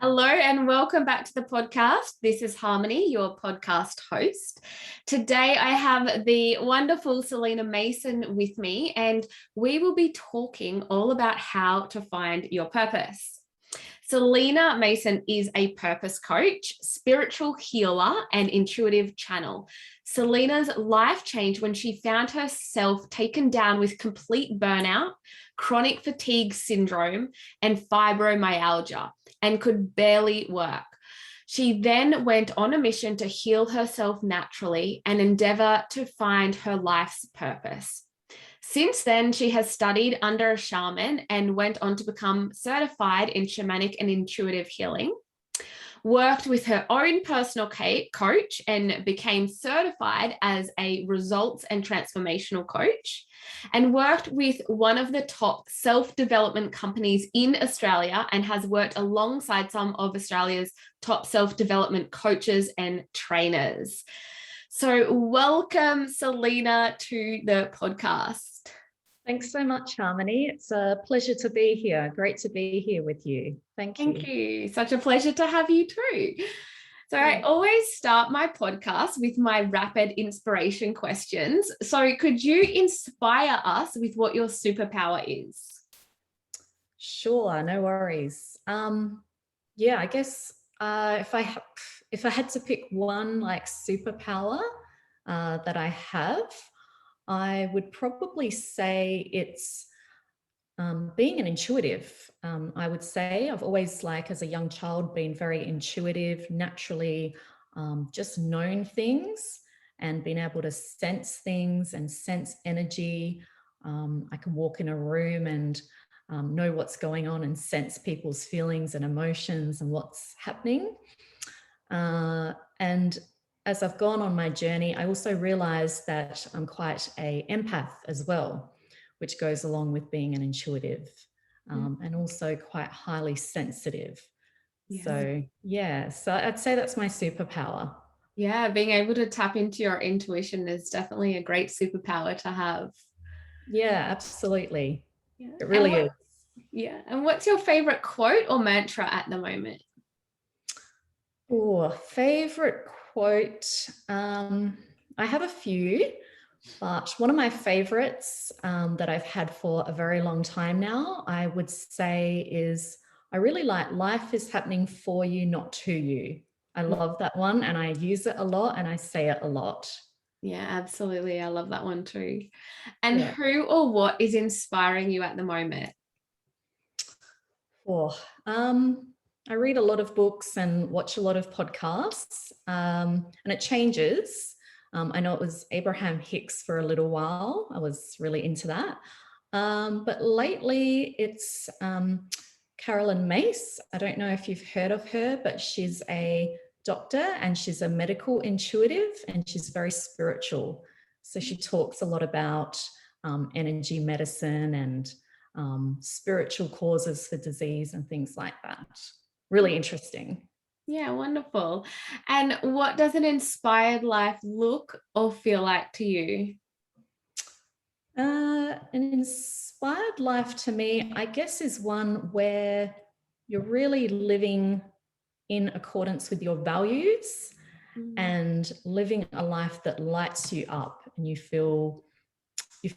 Hello and welcome back to the podcast. This is Harmony, your podcast host. Today I have the wonderful Selena Mason with me, and we will be talking all about how to find your purpose. Selena Mason is a purpose coach, spiritual healer, and intuitive channel. Selena's life changed when she found herself taken down with complete burnout, chronic fatigue syndrome, and fibromyalgia, and could barely work. She then went on a mission to heal herself naturally and endeavor to find her life's purpose. Since then, she has studied under a shaman and went on to become certified in shamanic and intuitive healing, worked with her own personal coach and became certified as a results and transformational coach, and worked with one of the top self-development companies in Australia and has worked alongside some of Australia's top self-development coaches and trainers. So welcome, Selena, to the podcast. Thanks so much, Harmony. It's a pleasure to be here. Great to be here with you. Thank you. Thank you. Such a pleasure to have you too. So I always start my podcast with my rapid inspiration questions. So could you inspire us with what your superpower is? Sure, no worries. I guess if I had to pick one superpower that I have, I would probably say it's being an intuitive. I would say I've always, as a young child, been very intuitive, naturally just known things and been able to sense things and sense energy. I can walk in a room and know what's going on and sense people's feelings and emotions and what's happening. And as I've gone on my journey, I also realized that I'm quite an empath as well, which goes along with being an intuitive, and also quite highly sensitive. Yeah. So I'd say that's my superpower. Yeah, being able to tap into your intuition is definitely a great superpower to have. Yeah, absolutely. Yeah. It really is. Yeah. And what's your favorite quote or mantra at the moment? Oh, favorite quote. I have a few, but one of my favorites that I've had for a very long time now, I would say is, I really like life is happening for you, not to you. I love that one and I use it a lot and I say it a lot. Yeah, absolutely. I love that one too. And who or what is inspiring you at the moment? I read a lot of books and watch a lot of podcasts, and it changes. I know it was Abraham Hicks for a little while. I was really into that. But lately it's Carolyn Mace. I don't know if you've heard of her, but she's a doctor and she's a medical intuitive and she's very spiritual. So she talks a lot about energy medicine and spiritual causes for disease and things like that. Really interesting. Yeah, wonderful. And what does an inspired life look or feel like to you? An inspired life to me, I guess, is one where you're really living in accordance with your values and living a life that lights you up and you feel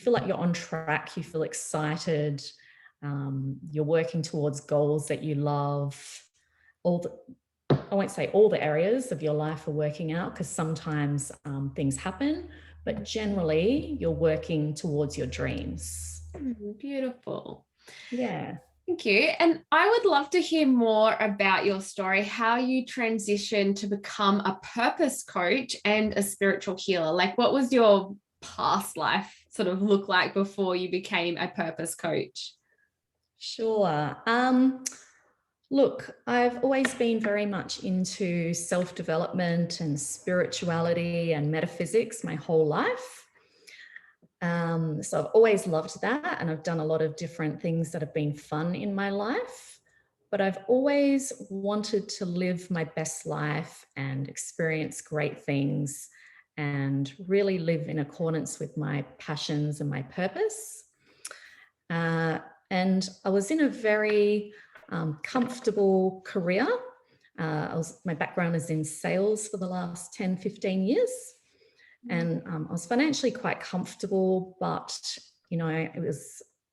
like you're on track, you feel excited, you're working towards goals that you love. I won't say all the areas of your life are working out because sometimes things happen, but generally you're working towards your dreams. Beautiful. Yeah. Thank you. And I would love to hear more about your story, how you transitioned to become a purpose coach and a spiritual healer. Like, what was your past life sort of look like before you became a purpose coach? Sure. Look, I've always been very much into self-development and spirituality and metaphysics my whole life. So I've always loved that, and I've done a lot of different things that have been fun in my life, but I've always wanted to live my best life and experience great things and really live in accordance with my passions and my purpose. And I was in a very comfortable career My background is in sales for the last 10, 15 years. And I was financially quite comfortable, but, I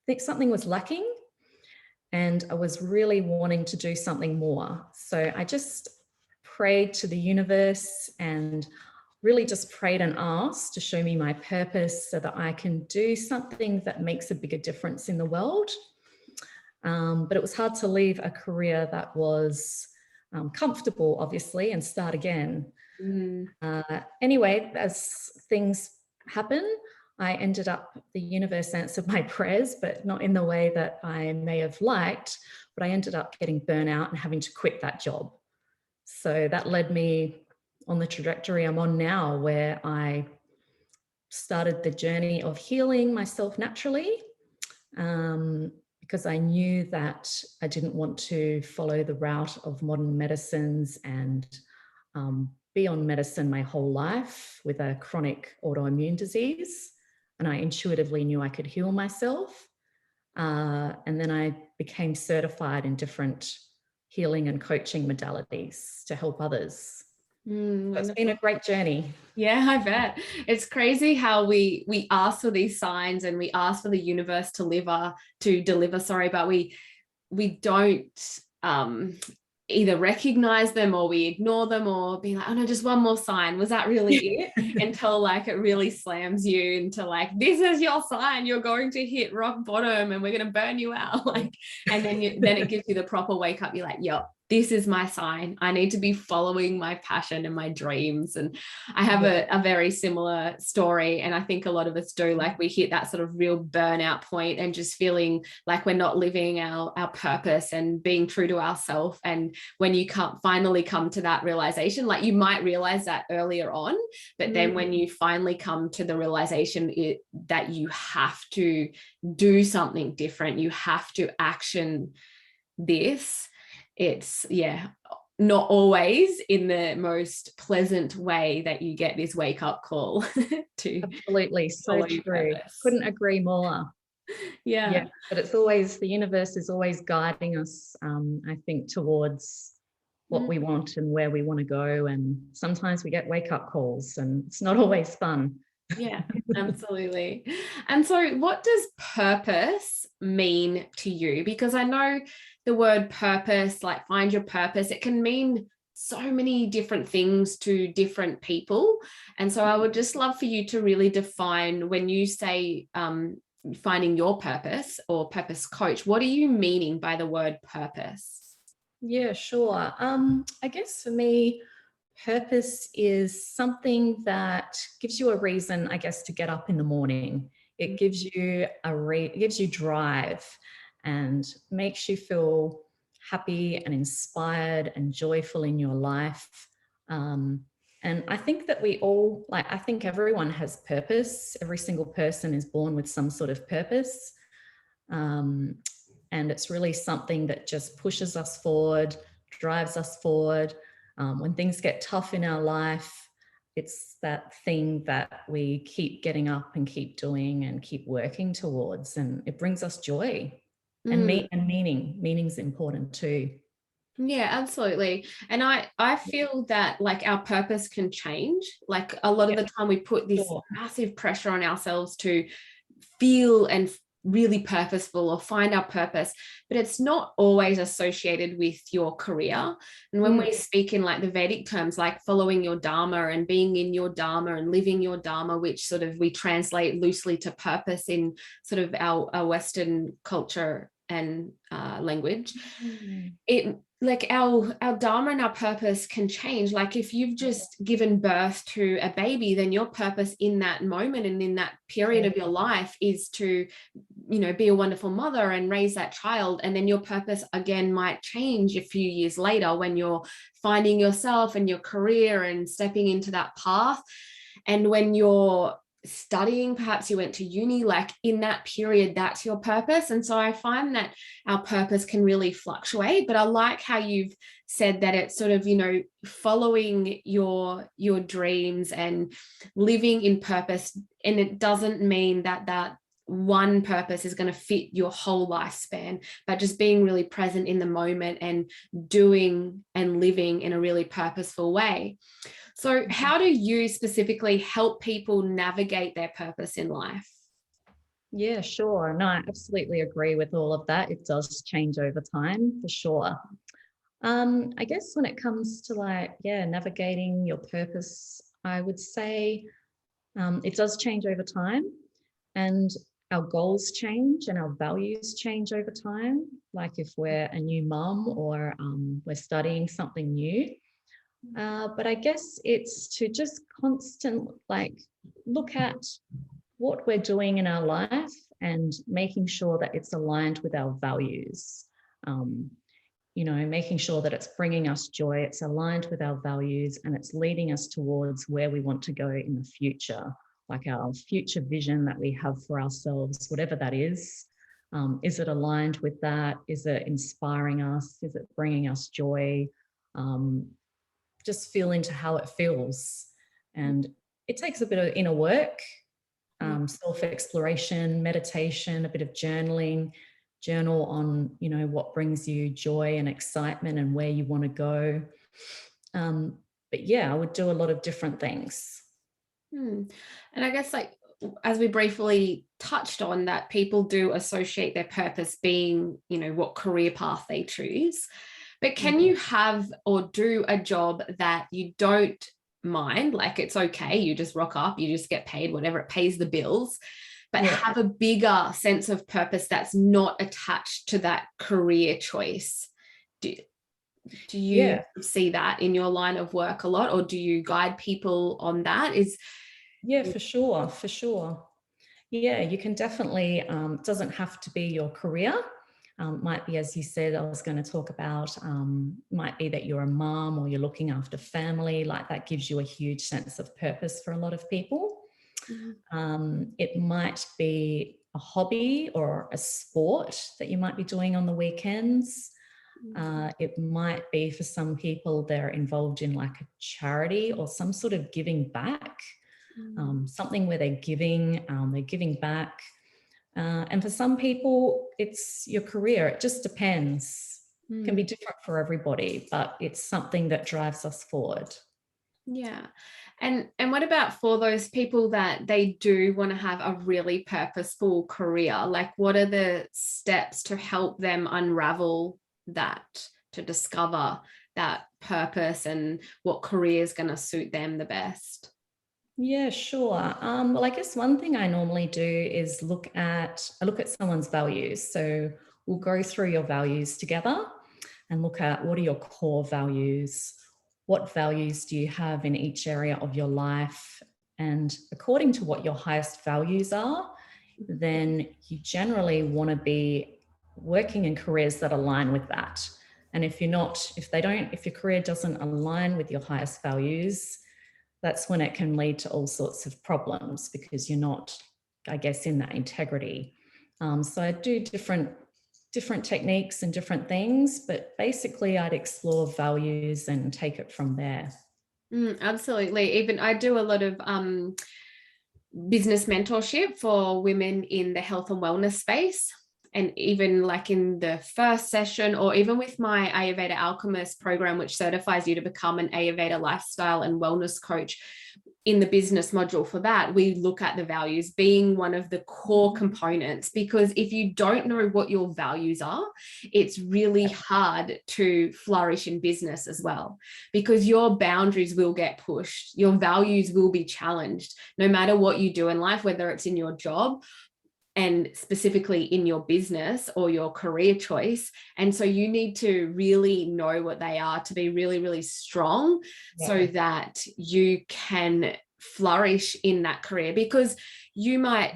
think something was lacking, and I was really wanting to do something more. So I just prayed to the universe and really just prayed and asked to show me my purpose so that I can do something that makes a bigger difference in the world. But it was hard to leave a career that was comfortable, obviously, and start again. Anyway, as things happen, the universe answered my prayers, but not in the way that I may have liked, but I ended up getting burnout and having to quit that job. So that led me on the trajectory I'm on now, where I started the journey of healing myself naturally, because I knew that I didn't want to follow the route of modern medicines and be on medicine my whole life with a chronic autoimmune disease. And I intuitively knew I could heal myself. And then I became certified in different healing and coaching modalities to help others. So it's been a great journey. Yeah, I bet. It's crazy how we ask for these signs and we ask for the universe to deliver, but we don't either recognize them, or we ignore them, or be like, oh no, just one more sign. Was that really it? Until like it really slams you into like, this is your sign, you're going to hit rock bottom and we're going to burn you out. Like, and then it gives you the proper wake up. You're like, yep, this is my sign. I need to be following my passion and my dreams. And I have a very similar story. And I think a lot of us do, like we hit that sort of real burnout point and just feeling like we're not living our purpose and being true to ourselves. And when you finally come to that realization, like you might realize that earlier on, but then when you finally come to the realization that you have to do something different, you have to action this, it's not always in the most pleasant way that you get this wake up call to absolutely so true. Couldn't agree more. Yeah, but it's always, the universe is always guiding us, I think, towards what we want and where we want to go. And sometimes we get wake up calls and it's not always fun. Yeah, absolutely. And so what does purpose mean to you? Because I know the word purpose, like find your purpose, it can mean so many different things to different people. And so I would just love for you to really define, when you say finding your purpose or purpose coach, what are you meaning by the word purpose? Yeah, sure. I guess for me, purpose is something that gives you a reason, I guess, to get up in the morning. It gives you it gives you drive and makes you feel happy and inspired and joyful in your life. And I think that I think everyone has purpose. Every single person is born with some sort of purpose. And it's really something that just pushes us forward, drives us forward. When things get tough in our life, it's that thing that we keep getting up and keep doing and keep working towards. And it brings us joy and meaning. Meaning's important too. Yeah, absolutely. And I feel that like our purpose can change. Like a lot of the time we put this massive pressure on ourselves to feel and really purposeful or find our purpose, but it's not always associated with your career. And when we speak in like the Vedic terms, like following your dharma and being in your dharma and living your dharma, which sort of we translate loosely to purpose in sort of our Western culture and language, it like our dharma and our purpose can change. Like if you've just given birth to a baby, then your purpose in that moment and in that period of your life is to, be a wonderful mother and raise that child. And then your purpose again might change a few years later when you're finding yourself and your career and stepping into that path. And when you're studying, perhaps you went to uni, like in that period, that's your purpose. And so I find that our purpose can really fluctuate, but I like how you've said that it's sort of, following your dreams and living in purpose. And it doesn't mean that one purpose is going to fit your whole lifespan, but just being really present in the moment and doing and living in a really purposeful way. So how do you specifically help people navigate their purpose in life? Yeah, sure. No, I absolutely agree with all of that. It does change over time for sure. I guess when it comes to navigating your purpose, I would say it does change over time, and our goals change and our values change over time. Like if we're a new mum or we're studying something new. But I guess it's to just look at what we're doing in our life and making sure that it's aligned with our values. Um, making sure that it's bringing us joy, it's aligned with our values, and it's leading us towards where we want to go in the future, like our future vision that we have for ourselves, whatever that is. Is it aligned with that? Is it inspiring us? Is it bringing us joy? Just feel into how it feels. And it takes a bit of inner work, self-exploration, meditation, a bit of journaling. Journal on, what brings you joy and excitement and where you want to go. But yeah, I would do a lot of different things. And I guess as we briefly touched on, that people do associate their purpose being, what career path they choose. But can you have or do a job that you don't mind? Like it's okay, you just rock up, you just get paid whatever, it pays the bills, but have a bigger sense of purpose that's not attached to that career choice. Do you see that in your line of work a lot, or do you guide people on that? For sure. Yeah, you can definitely, it doesn't have to be your career. Might be, as you said, I was going to talk about, might be that you're a mom or you're looking after family, like that gives you a huge sense of purpose for a lot of people. It might be a hobby or a sport that you might be doing on the weekends. It might be for some people they're involved in like a charity or some sort of giving back, something where they're giving back. And for some people, it's your career. It just depends. It can be different for everybody, but it's something that drives us forward. Yeah. And what about for those people that they do want to have a really purposeful career? Like, what are the steps to help them unravel that, to discover that purpose and what career is going to suit them the best? Yeah, sure. Well, I guess one thing I normally do is look at someone's values. So we'll go through your values together and look at what are your core values. What values do you have in each area of your life? And according to what your highest values are, then you generally want to be working in careers that align with that. And if your career doesn't align with your highest values, that's when it can lead to all sorts of problems because you're not, I guess, in that integrity. So I do different techniques and different things, but basically I'd explore values and take it from there. Absolutely. Even I do a lot of business mentorship for women in the health and wellness space. And even like in the first session, or even with my Ayurveda Alchemist program, which certifies you to become an Ayurveda lifestyle and wellness coach, in the business module for that, we look at the values being one of the core components, because if you don't know what your values are, it's really hard to flourish in business as well, because your boundaries will get pushed. Your values will be challenged no matter what you do in life, whether it's in your job and specifically in your business or your career choice. And so you need to really know what they are to be really, really strong so that you can flourish in that career, because you might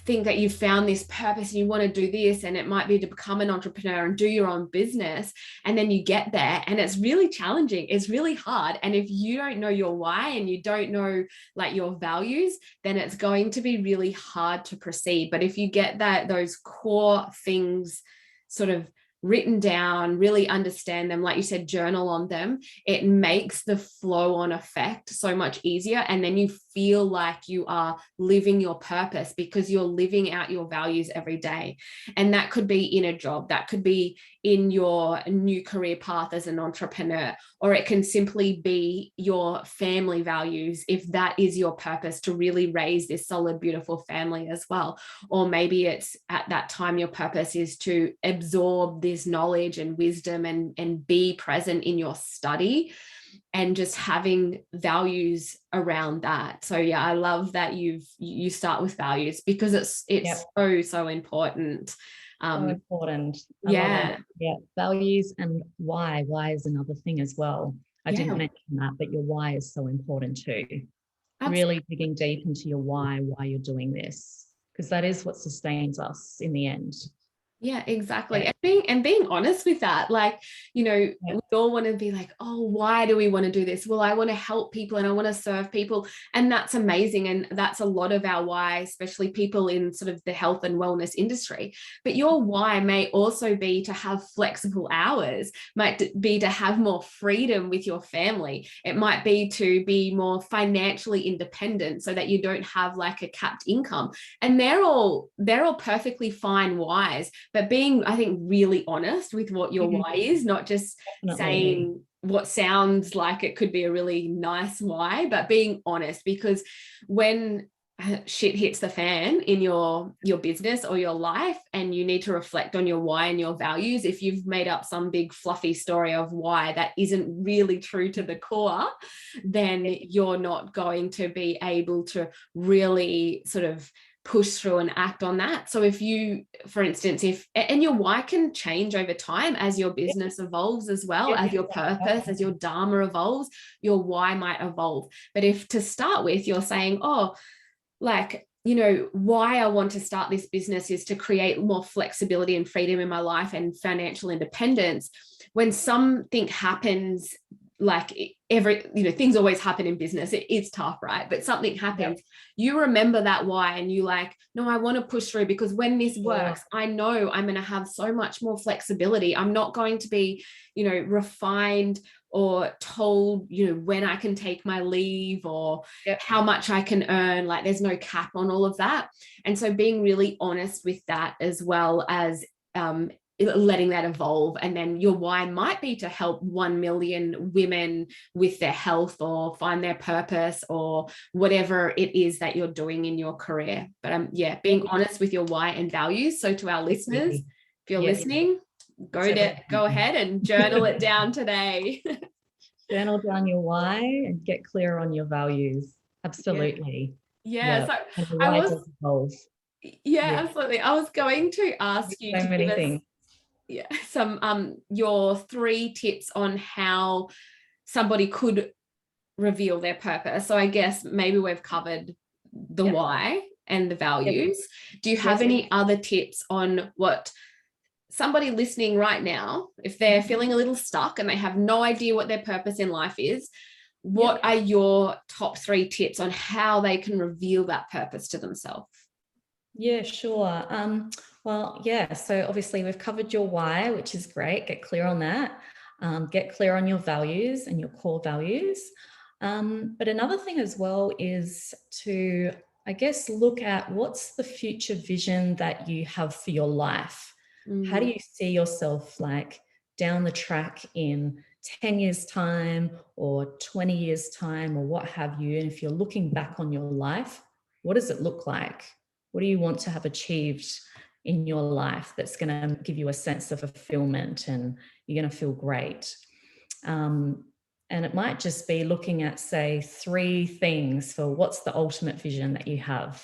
think that you found this purpose and you want to do this, and it might be to become an entrepreneur and do your own business, and then you get there and it's really challenging, it's really hard, and if you don't know your why and you don't know like your values, then it's going to be really hard to proceed. But if you get those core things sort of written down, really understand them, like you said, journal on them, it makes the flow on effect so much easier, and then you feel like you are living your purpose because you're living out your values every day. And that could be in a job, that could be in your new career path as an entrepreneur, or it can simply be your family values if that is your purpose, to really raise this solid, beautiful family as well. Or maybe it's at that time your purpose is to absorb this knowledge and wisdom and be present in your study, and just having values around that. So yeah, I love that you start with values, because it's Yep. so important. So important. I love Yeah. it. Yeah. Values and why. Why is another thing as well. I didn't mention that, but your why is so important too. Absolutely. Really digging deep into your why you're doing this, because that is what sustains us in the end. Yeah, exactly. Yeah. And being honest with that, like, you know, Yeah. we all want to be like, oh, why do we want to do this? Well, I want to help people and I want to serve people. And that's amazing. And that's a lot of our why, especially people in sort of the health and wellness industry. But your why may also be to have flexible hours, might be to have more freedom with your family. It might be to be more financially independent so that you don't have like a capped income. And they're all perfectly fine whys. But being, I think, really honest with what your why is, not just Definitely. saying what sounds like it could be a really nice why, but being honest, because when shit hits the fan in your business or your life, and you need to reflect on your why and your values, if you've made up some big fluffy story of why that isn't really true to the core, then you're not going to be able to really sort of push through and act on that. So if you, for instance, and your why can change over time as your business evolves as well, as your purpose, as your dharma evolves, your why might evolve. But if to start with, you're saying, oh, like, you know, why I want to start this business is to create more flexibility and freedom in my life and financial independence. When something happens, like things always happen in business. It's tough, right? But something happens, you remember that why, and you like, no, I want to push through, because when this works, I know I'm going to have so much more flexibility. I'm not going to be, refined or told, when I can take my leave or how much I can earn. Like, there's no cap on all of that. And so being really honest with that, as well as letting that evolve. And then your why might be to help 1 million women with their health, or find their purpose, or whatever it is that you're doing in your career. But being honest with your why and values. So to our listeners, if you're listening, go ahead and journal it down today. Journal down your why and get clear on your values. Absolutely. Yeah. So and the why does evolve. Absolutely. I was going to ask you so to many give us things. some your 3 tips on how somebody could reveal their purpose. So I guess maybe we've covered the why and the values. Do you have any other tips on what somebody listening right now, if they're feeling a little stuck and they have no idea what their purpose in life is, what are your top 3 tips on how they can reveal that purpose to themselves? Yeah, sure. So obviously we've covered your why, which is great. Get clear on that. Get clear on your values and your core values. But another thing as well is to, I guess, look at what's the future vision that you have for your life. How do you see yourself like down the track in 10 years time or 20 years time, or what have you? And if you're looking back on your life, what does it look like? What do you want to have achieved in your life that's going to give you a sense of fulfillment and you're going to feel great? And it might just be looking at, say, 3 things for what's the ultimate vision that you have.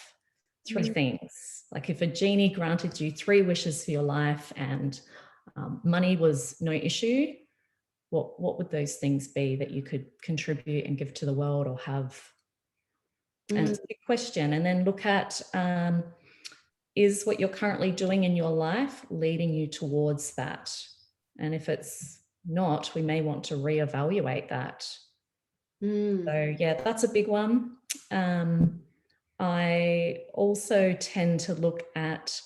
3 things. Like if a genie granted you 3 wishes for your life and money was no issue, what would those things be that you could contribute and give to the world or have? And it's a big question. And then look at, is what you're currently doing in your life leading you towards that? And if it's not, we may want to reevaluate that. So that's a big one. I also tend to look at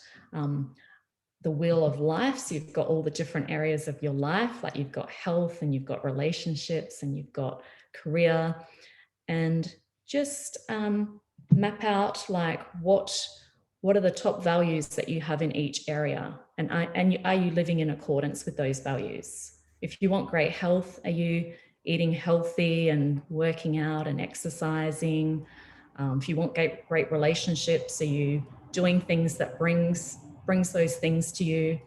the wheel of life. So you've got all the different areas of your life, like you've got health and you've got relationships and you've got career, and just map out like what are the top values that you have in each area, and are you living in accordance with those values? If you want great health, are you eating healthy and working out and exercising? If you want great relationships, are you doing things that brings those things to you?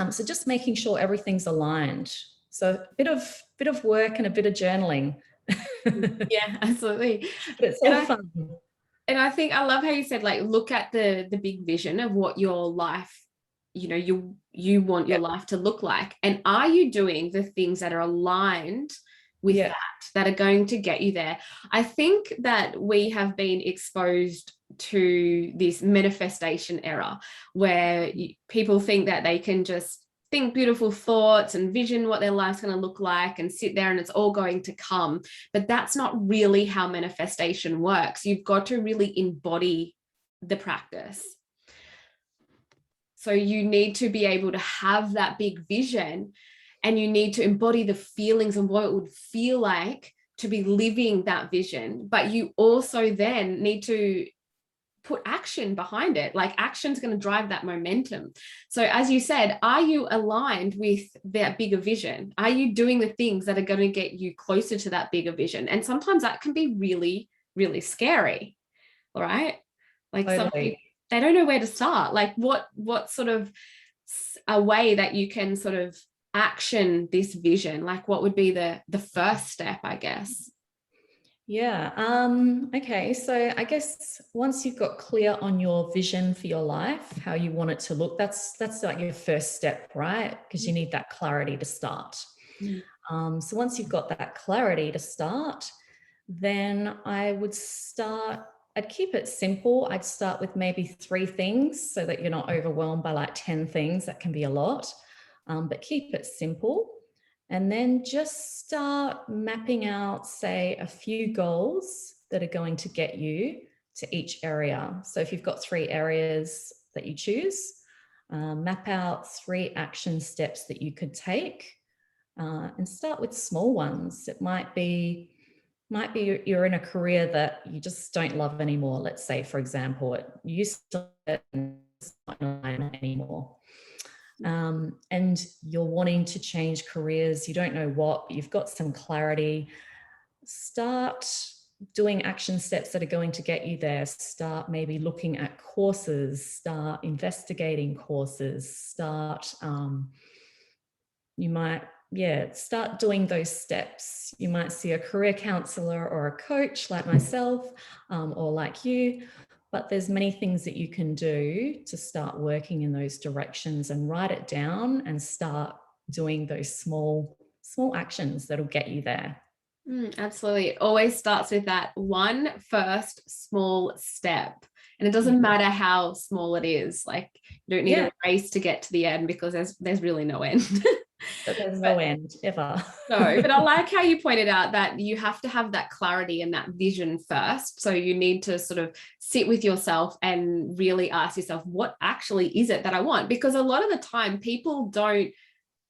So just making sure everything's aligned. So a bit of work and a bit of journaling. Yeah, absolutely. But it's all fun. And I think I love how you said, like, look at the big vision of what your life, you want your life to look like. And are you doing the things that are aligned with that are going to get you there? I think that we have been exposed to this manifestation era where people think that they can just think beautiful thoughts and vision what their life's going to look like and sit there and it's all going to come. But that's not really how manifestation works. You've got to really embody the practice. So you need to be able to have that big vision, and you need to embody the feelings and what it would feel like to be living that vision. But you also then need to put action behind it. Like, action's going to drive that momentum. So as you said, are you aligned with that bigger vision? Are you doing the things that are going to get you closer to that bigger vision? And sometimes that can be really, really scary. All right. Like, totally. some people, they don't know where to start. Like, what sort of a way that you can sort of action this vision? Like, what would be the first step, I guess? Yeah. Okay. So I guess once you've got clear on your vision for your life, how you want it to look, that's like your first step, right? Because you need that clarity to start. So once you've got that clarity to start, then I'd keep it simple. I'd start with maybe 3 things so that you're not overwhelmed by like 10 things. That can be a lot, but keep it simple. And then just start mapping out, say, a few goals that are going to get you to each area. So if you've got 3 areas that you choose, map out 3 action steps that you could take, and start with small ones. It might be you're in a career that you just don't love anymore. Let's say, for example, you used to it's not anymore. And you're wanting to change careers, you don't know what, you've got some clarity. Start doing action steps that are going to get you there. Start maybe looking at courses, start investigating courses, start start doing those steps. You might see a career counselor or a coach like myself, or like you. But there's many things that you can do to start working in those directions, and write it down and start doing those small actions that'll get you there. Absolutely. It always starts with that one first small step. And it doesn't matter how small it is. Like, you don't need a race to get to the end, because there's really no end. But there's no end ever. No, but I like how you pointed out that you have to have that clarity and that vision first. So you need to sort of sit with yourself and really ask yourself, what actually is it that I want? Because a lot of the time people don't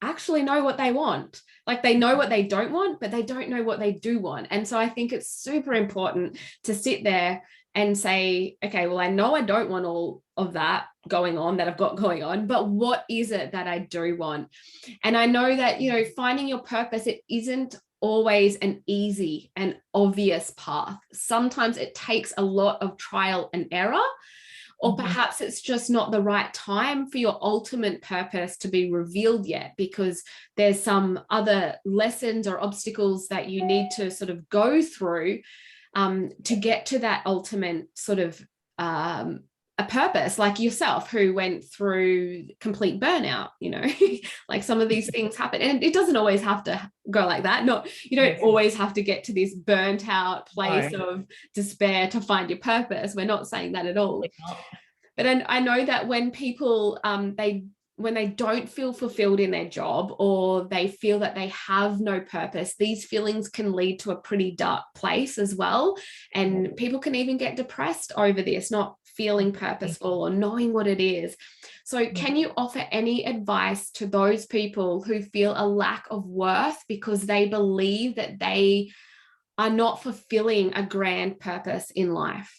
actually know what they want. Like, they know what they don't want, but they don't know what they do want. And so I think it's super important to sit there and say, okay, well, I know I don't want all of that going on that I've got going on, but what is it that I do want? And I know that, finding your purpose, it isn't always an easy and obvious path. Sometimes it takes a lot of trial and error, or perhaps it's just not the right time for your ultimate purpose to be revealed yet, because there's some other lessons or obstacles that you need to sort of go through to get to that ultimate sort of a purpose, like yourself, who went through complete burnout. Like, some of these things happen, and it doesn't always have to go like that. You don't always have to get to this burnt out place of despair to find your purpose. We're not saying that at all. But I know that when people when they don't feel fulfilled in their job, or they feel that they have no purpose, these feelings can lead to a pretty dark place as well. And people can even get depressed over this, not feeling purposeful or knowing what it is. So can you offer any advice to those people who feel a lack of worth because they believe that they are not fulfilling a grand purpose in life.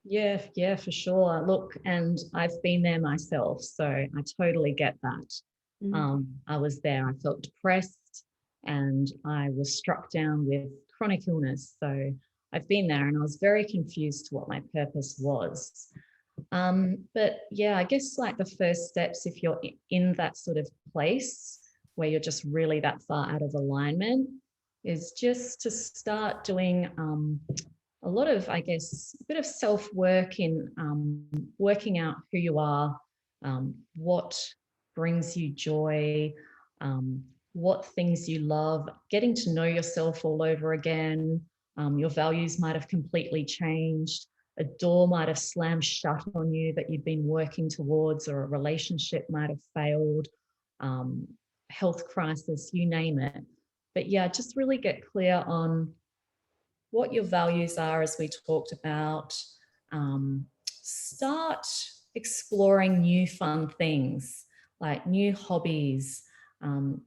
Yeah, for sure. Look, and I've been there myself, so I totally get that. I was there. I felt depressed and I was struck down with chronic illness. So I've been there and I was very confused to what my purpose was. But yeah, I guess like the first steps, if you're in that sort of place where you're just really that far out of alignment, is just to start doing a lot of, I guess, a bit of self-work in working out who you are, what brings you joy, what things you love, getting to know yourself all over again. Your values might have completely changed. A door might have slammed shut on you that you've been working towards, or a relationship might have failed, health crisis, you name it. But yeah, just really get clear on what your values are, as we talked about. Start exploring new fun things, like new hobbies,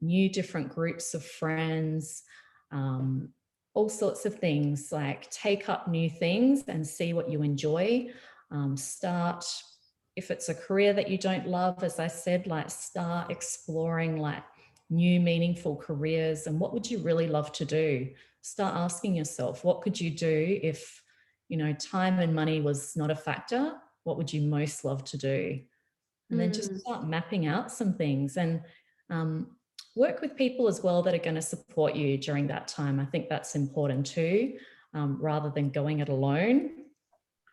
new different groups of friends, all sorts of things. Like take up new things and see what you enjoy. Start, if it's a career that you don't love, as I said, like start exploring like new meaningful careers, and what would you really love to do? Start asking yourself, what could you do if, you know, time and money was not a factor? What would you most love to do? And then just start mapping out some things, and work with people as well that are going to support you during that time. I think that's important too, rather than going it alone.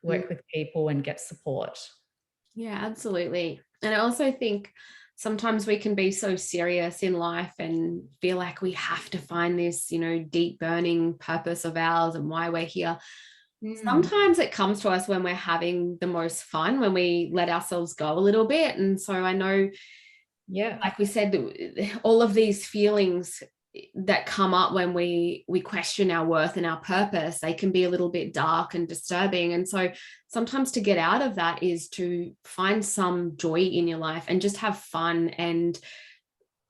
Work with people and get support. Yeah, absolutely. And I also think sometimes we can be so serious in life and feel like we have to find this, you know, deep burning purpose of ours and why we're here. Sometimes it comes to us when we're having the most fun, when we let ourselves go a little bit. And so I know, yeah, like we said, all of these feelings that come up when we question our worth and our purpose, they can be a little bit dark and disturbing. And so sometimes to get out of that is to find some joy in your life and just have fun and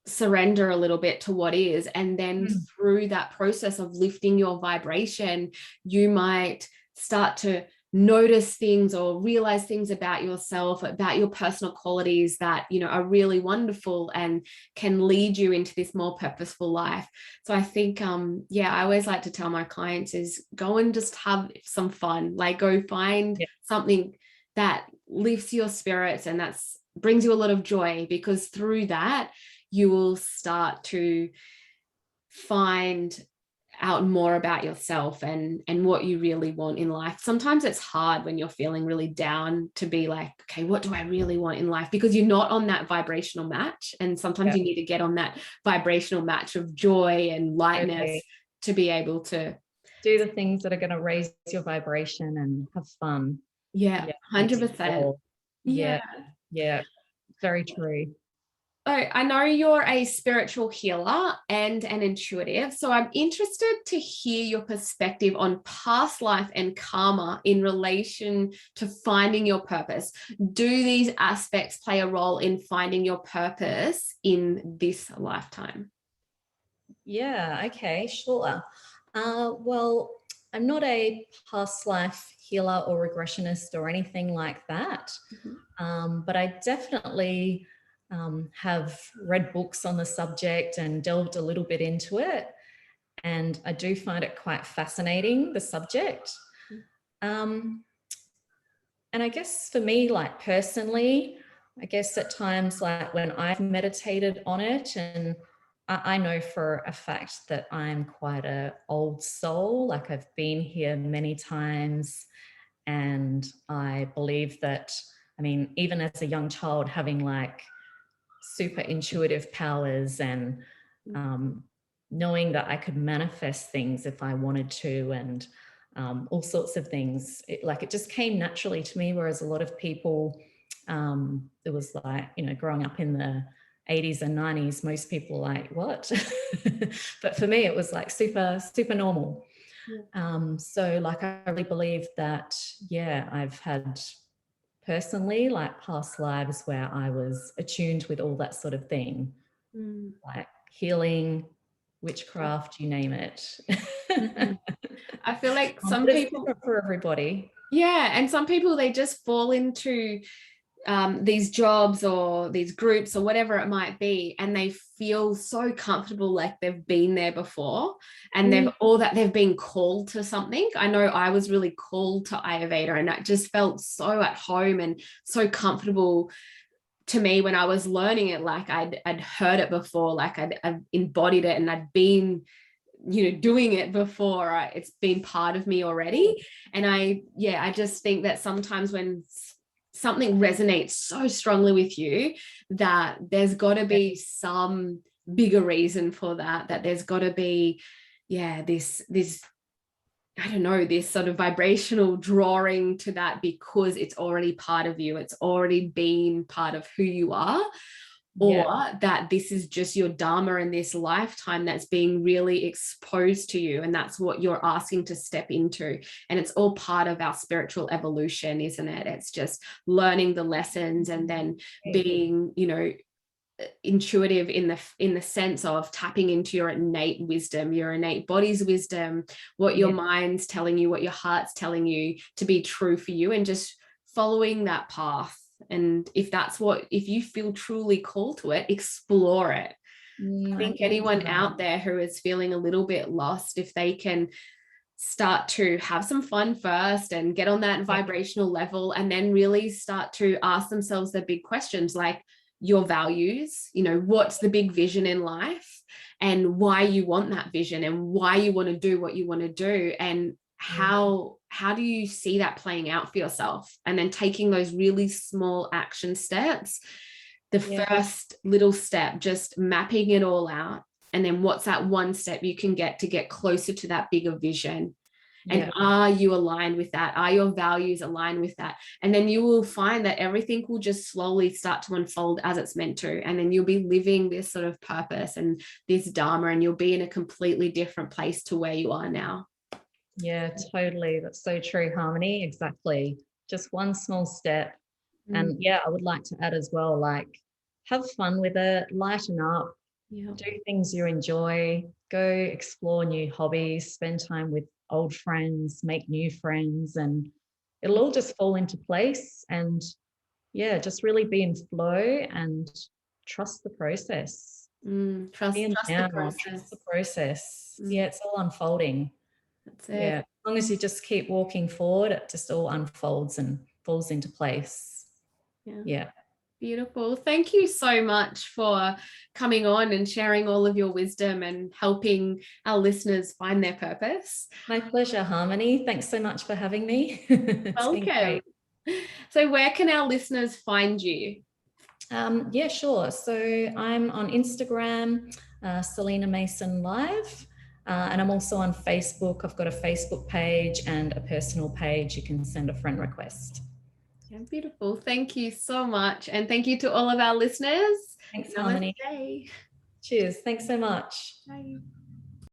surrender a little bit to what is. And then through that process of lifting your vibration, you might start to notice things or realize things about yourself, about your personal qualities that, you know, are really wonderful and can lead you into this more purposeful life. So I think I always like to tell my clients is go and just have some fun, like go find something that lifts your spirits and that's brings you a lot of joy, because through that you will start to find out more about yourself and what you really want in life. Sometimes it's hard when you're feeling really down to be like, okay, what do I really want in life? Because you're not on that vibrational match. And sometimes you need to get on that vibrational match of joy and lightness to be able to do the things that are going to raise your vibration and have fun. Yeah, 100%. Yeah, very true. Oh, I know you're a spiritual healer and an intuitive, so I'm interested to hear your perspective on past life and karma in relation to finding your purpose. Do these aspects play a role in finding your purpose in this lifetime? Yeah, okay, sure. Well, I'm not a past life healer or regressionist or anything like that, but I definitely have read books on the subject and delved a little bit into it. And I do find it quite fascinating, the subject. And I guess for me, like personally, I guess at times like when I've meditated on it, and I know for a fact that I'm quite a old soul, like I've been here many times, and I believe that, I mean, even as a young child, having like super intuitive powers and knowing that I could manifest things if I wanted to, and all sorts of things. It just came naturally to me, whereas a lot of people, it was like, you know, growing up in the 80s and 90s, most people are like, what? But for me, it was like super, super normal. So like, I really believe that, yeah, I've had personally like past lives where I was attuned with all that sort of thing, like healing, witchcraft, you name it. Mhm. I feel like some But it's people, different for everybody. yeah, and some people, they just fall into these jobs or these groups or whatever it might be, and they feel so comfortable, like they've been there before, and they've been called to something. I know I was really called to Ayurveda, and I just felt so at home and so comfortable to me when I was learning it. Like I'd heard it before, like I'd embodied it, and I'd been doing it before. It's been part of me already. And I just think that sometimes when something resonates so strongly with you, that there's got to be some bigger reason for that there's got to be this I don't know, this sort of vibrational drawing to that, because it's already part of you, it's already been part of who you are. Or that this is just your dharma in this lifetime that's being really exposed to you, and that's what you're asking to step into. And it's all part of our spiritual evolution, isn't it? It's just learning the lessons and then being, intuitive in the sense of tapping into your innate wisdom, your innate body's wisdom, what your mind's telling you, what your heart's telling you to be true for you, and just following that path. And if you feel truly called to it, explore it. I think anyone out there who is feeling a little bit lost, if they can start to have some fun first and get on that vibrational level, and then really start to ask themselves the big questions, like your values, what's the big vision in life, and why you want that vision, and why you want to do what you want to do, and how do you see that playing out for yourself, and then taking those really small action steps. The first little step, just mapping it all out, and then what's that one step you can get to get closer to that bigger vision. And are you aligned with that? Are your values aligned with that? And then you will find that everything will just slowly start to unfold as it's meant to. And then you'll be living this sort of purpose and this dharma, and you'll be in a completely different place to where you are now. Yeah, totally. That's so true, Harmony. Exactly. Just one small step. And I would like to add as well, like, have fun with it, lighten up, do things you enjoy, go explore new hobbies, spend time with old friends, make new friends, and it'll all just fall into place. And just really be in flow and trust the process. Trust the process. Trust the process. It's all unfolding. That's it. As long as you just keep walking forward, it just all unfolds and falls into place. Yeah. Beautiful. Thank you so much for coming on and sharing all of your wisdom and helping our listeners find their purpose. My pleasure, Harmony. Thanks so much for having me. Welcome. So where can our listeners find you? Sure. So I'm on Instagram, Selena Mason Live. And I'm also on Facebook. I've got a Facebook page and a personal page. You can send a friend request. Yeah, beautiful. Thank you so much. And thank you to all of our listeners. Thanks, Harmony. Namaste. Cheers. Thanks so much. Bye.